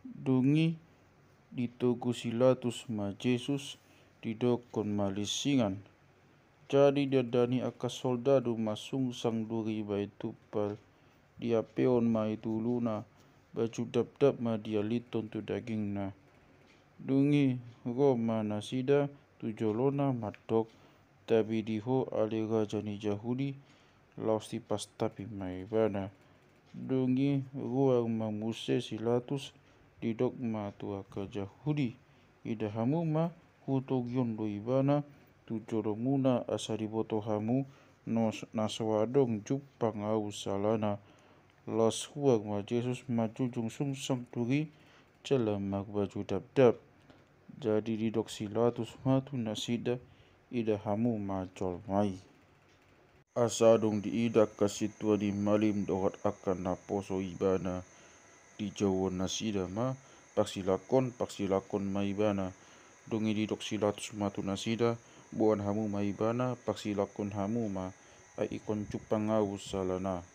Dungi ditugu silatus ma Jesus didokon malisingan. Jadi dadani aka soldado masungsang duri baitu pal dia peon ma itu luna baju dap-dap ma dia liton tu dagingna. Dungi Roma nasida tujolona matok tabi diho ale raja ni Jahudi laos ti pastapi mai bana. Dungi ruang ma Muse silatus didok ma tu aka Jahudi ida hamu ma hutogion do ibana tujolomuna asari boto hamu naswadong jupang au salana los huang ma Jesus majujung sungsang turi celamak baju dap-dap. Jadi didok silatus matu nasida ida hamu macol mai. Asadong di ida kasitua di malim dohat akan naposo ibana di jawon nasida ma paksilakon ma ibana. Dongi didok silatus matu nasida buan hamu ma ibana paksilakon hamu ma ai ikon cupang au salana.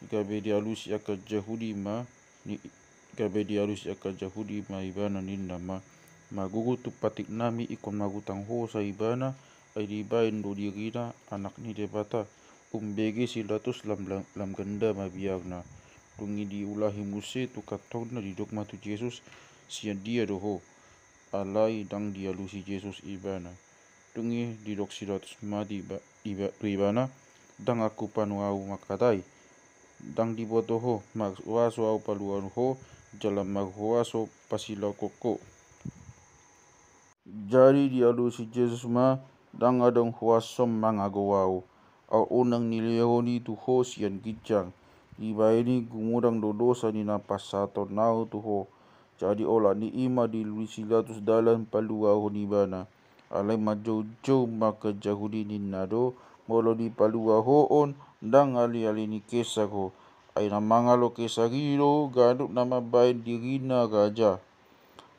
Gabe dialusi aka Jahudi ma ibana ninna ma magugu tu patik nami ikon magutang hosa ibana ay dibain do dirina anak ni debata umbege silatus lam ganda mabiagna. Dungi diulahi Muse tu katona didok matu Jesus sian dia doho alai dang dialusi Jesus ibana. Dungi didok silatus mati ibana dang aku panu au makatai dang dibotoho magwaso au paluan ho jalan magwaso pasila koko. Jadi dialusi Jesus ma dang adong huasom mangagawau au unang nilehoni tu ho sian gijang dibaini gumudang dodosa ni napasaton nau tu ho. Jadi ola ni ima dilusi silatus dalan paluau ni bana alai majau-jau maka Jahudi ni nado molo di palua hoon dang ali-ali ni kesak ho ay namangalo kesagiro gaduk nama bain dirina raja.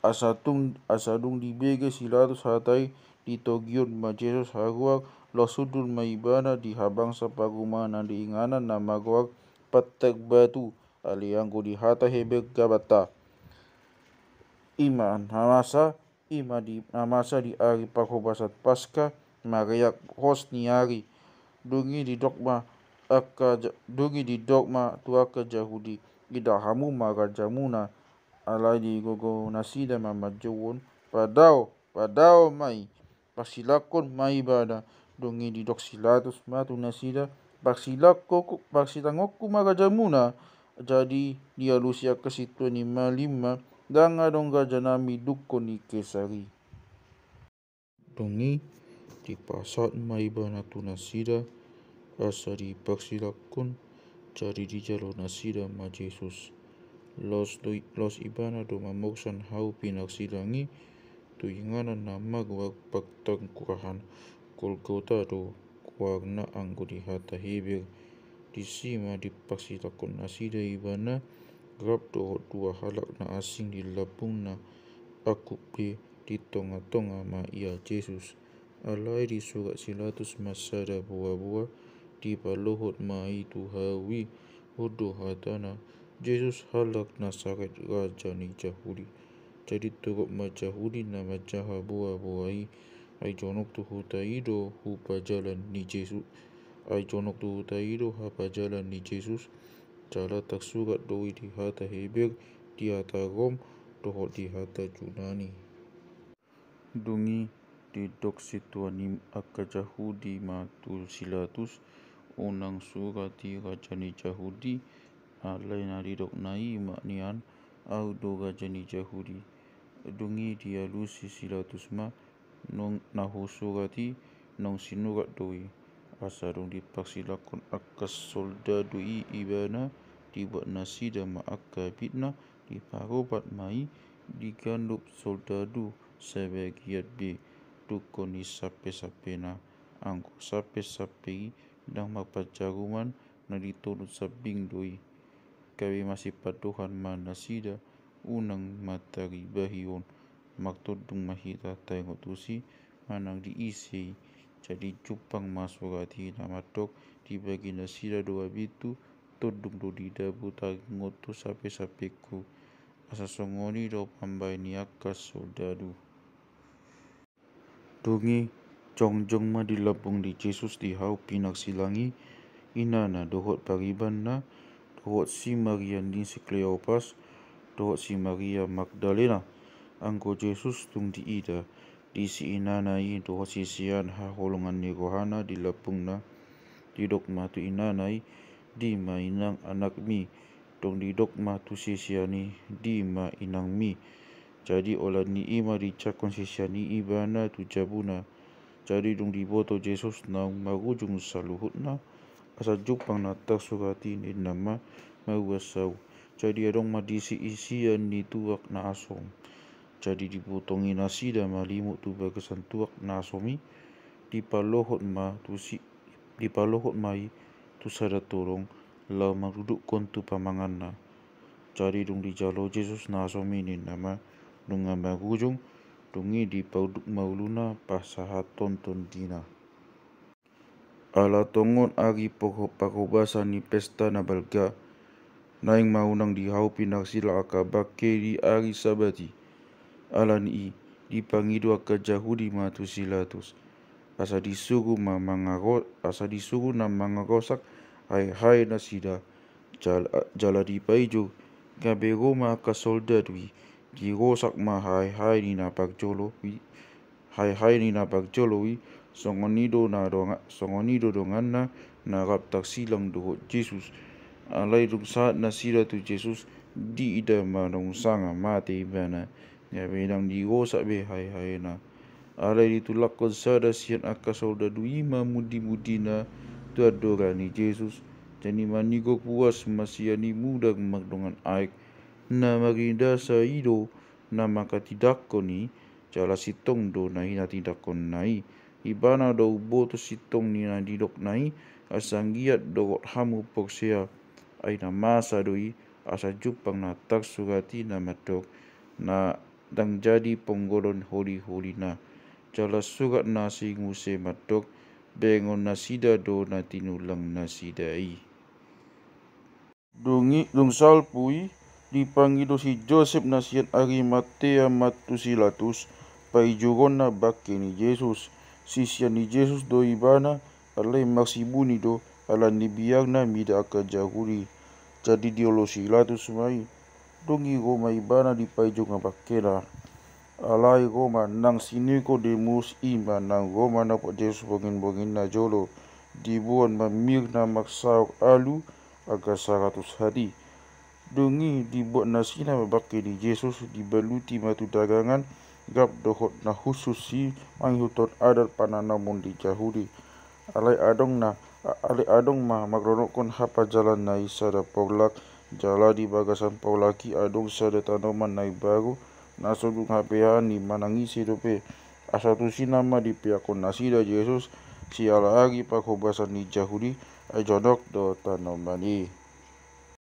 Asadung dibege silatus hatai ditogion ma Jesus haruak losudul ma ibana di habang sa pagumana di inganan na magwag patek batu aliangko di hata hebek gabata. Ima namasa di ari pakhobasat Paskah mariak hos ni ari dungi didokma tu aka Jahudi ida hamu ma rajamuna alai di gogo nasida mamajawon padao mai paksilakon mai bana dungi didok silatus matu nasida paksilangoku ma rajamuna. Jadi dialusi aka situa ni malima danga dong gajanami dukko ni kesari. Dongi di pasat mai bana tu nasida asari paksilakon jadi di jalo nasida ma Jesus los ibana do mamoksan hau pinagsilangi tu inganan na magwag pagtangkurahan Golgota do kuagna anggo di hata hebir disima dipaksilakon nasida ibana grab do dua halak na asing di labung na akupe di tonga-tonga ma ia Jesus alai di surat silatus masada buah-buah di palohot ma itu hawi hodo hatana Jesus halak Nasaret raja ni Jahudi. Jadi turut ma Jahudi na majaha buah-buahi ai jonok tu hutaido hu pajalan ni Jesus ai jonok tu hutaido ha pajalan ni Jesus jala tak surat doi di hata Heber di hata Rom dohot di hata Yunani. Dungi didok situani aka Jahudi matul silatus unang surati raja ni Jahudi alai na didok nai maknian au do raja ni Jahudi. Dungi dialusi silatus ma nong nahu surati nong sinurat doi asadong dipaksilakon aka soldado ibana dibuat nasida ma aka bitna diparobat mai digandup soldado sebagiat B dukon ni sape-sapena angko sape-sape dang mapajaruman na ditonut sabing doi kawe masih patuhan ma nasida unang matari bahion maktodung mahita tengok tusi manang diisi jadi cupang masurati namatok dibagi nasida doa bitu todung do didabu tangoto sape-sapeku asa songoni do pambai ni akas soldadu. Dongi jongjong ma dilapung di Jesus di hau pinak silangi inana dohot pariban na dohot si Maria ni si Kleopas dohot si Maria Magdalena angko Jesus tung di ida di si inana i dohot si sian ha holongan ni rohana dilapung na di dogma tu inana i di ma inang anak mi dong di dogma tu si siani di ma inang mi. Jadi olah ni ima dicakon sisiani ibana tu jabuna. Jadi dong diboto Jesus na marujung saluhut na asa jupang na tak surati ni nama mawasau. Jadi adong madisi isian ni tuak na asom. Jadi dibotongi nasida malimut tu bagasan tuak na asomi dipalohot ma mai tu sada tolong lau maruduk kontu pamangan na. Jadi dong dijalo Jesus na asomi ni nama nunga marujung dungi di pauduk mauluna pasahat tonton dina. Ala tongon agi pokok pakobasa ni pesta na balga naing maunang di hau pinak sila akabake di ari sabati. Ala ni di pangidu aka Jahudi matu silatus. Asa disuruh na mangarosak hai na sida jala di paijo kabego ma aka soldadui dirosak ma hai ni na pagjolo songonido donganna na raptak silang dohot Jesus alai dong saat na sida tu Jesus di ida ma dong sanga mate ibana ya benang dirosak be hai na alai ditulakon sada sian aka soldadu ima mudi na tu adorani Jesus jani manigo puas masiani mudak magdongan aik na maginda sa ido na makatidakon ni jala sitong do na hina tidakon nai ibana do boto sitong ni na didok nai asanggiat dogot hamu poksea aina masa doi asa jupang na tak surati na matok na dang jadi ponggolon holi na jala surat na singuse matok bengon na sida do na tinulang na sidai. Dong salpui dipangido si Joseph na sian Arimatea matusilatus paijugon na bake ni Jesus sisian ni Jesus do ibana alai maksibuni do ala ni biang na mida aka Jahudi. Jadi diolosilatus mai dongi goma ibana di paijugon bakela alai goma nang siniko demus ima nang goma na po Jesus bongin na jolo dibuan mamir na maksauk alu aga 100 hari. Dongi dibuat nasina mabake di Jesus dibaluti matu dagangan gap dohot na khusus si manghutot adat pananamun di Jahudi. Alai adong ma magronokon hapa jalan na isada paulak jala di bagasan paulaki adong sada tanaman na baru nasodung hapean ni manangisi dope asatu sinama di piakon nasida Jesus si ala agi pakobasan ni Jahudi ajonok do tanaman